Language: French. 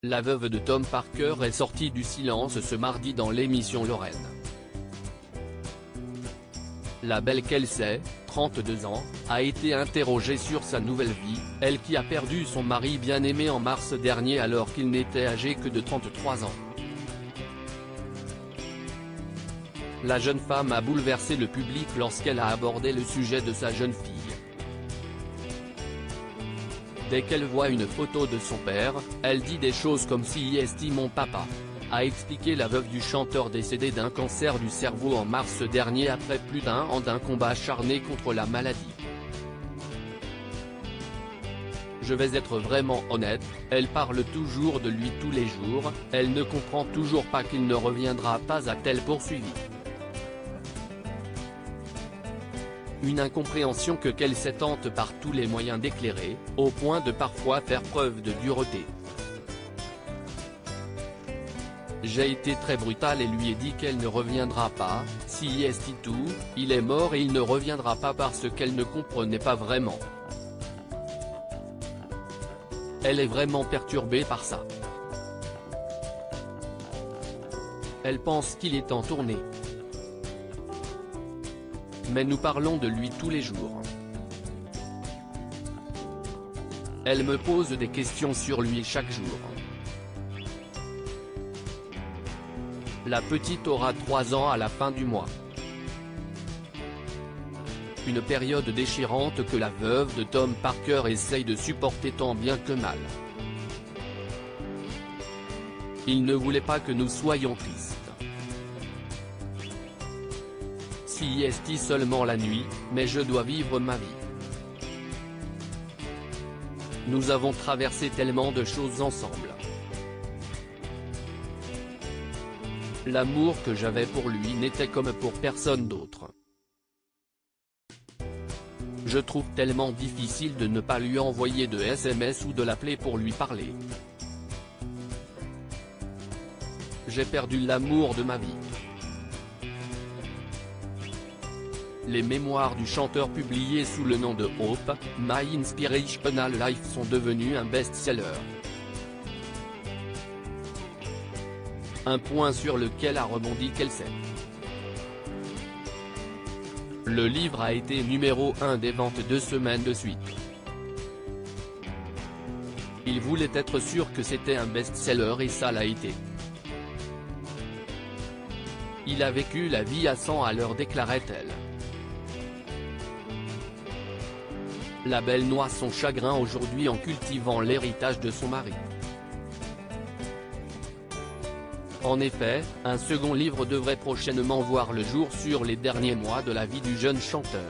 La veuve de Tom Parker est sortie du silence ce mardi dans l'émission Lorraine. La belle Kelsey, 32 ans, a été interrogée sur sa nouvelle vie, elle qui a perdu son mari bien-aimé en mars dernier alors qu'il n'était âgé que de 33 ans. La jeune femme a bouleversé le public lorsqu'elle a abordé le sujet de sa jeune fille. Dès qu'elle voit une photo de son père, elle dit des choses comme « si est mon papa », a expliqué la veuve du chanteur décédé d'un cancer du cerveau en mars dernier après plus d'un an d'un combat acharné contre la maladie. Je vais être vraiment honnête, elle parle toujours de lui tous les jours, elle ne comprend toujours pas qu'il ne reviendra pas a-t-elle poursuivi. Une incompréhension que Kelsey tente par tous les moyens d'éclairer, au point de parfois faire preuve de dureté. J'ai été très brutal et lui ai dit qu'elle ne reviendra pas, si est tout, il est mort et il ne reviendra pas parce qu'elle ne comprenait pas vraiment. Elle est vraiment perturbée par ça. Elle pense qu'il est en tournée. Mais nous parlons de lui tous les jours. Elle me pose des questions sur lui chaque jour. La petite aura 3 ans à la fin du mois. Une période déchirante que la veuve de Tom Parker essaye de supporter tant bien que mal. Il ne voulait pas que nous soyons tristes. Si est seulement la nuit, mais je dois vivre ma vie. Nous avons traversé tellement de choses ensemble. L'amour que j'avais pour lui n'était comme pour personne d'autre. Je trouve tellement difficile de ne pas lui envoyer de SMS ou de l'appeler pour lui parler. J'ai perdu l'amour de ma vie. Les mémoires du chanteur publiées sous le nom de Hope, My Inspirational Life sont devenus un best-seller. Un point sur lequel a rebondi Kelsey. Le livre a été numéro 1 des ventes 2 semaines de suite. Il voulait être sûr que c'était un best-seller et ça l'a été. Il a vécu la vie à 100 à l'heure, déclarait-elle. La belle noie son chagrin aujourd'hui en cultivant l'héritage de son mari. En effet, un second livre devrait prochainement voir le jour sur les derniers mois de la vie du jeune chanteur.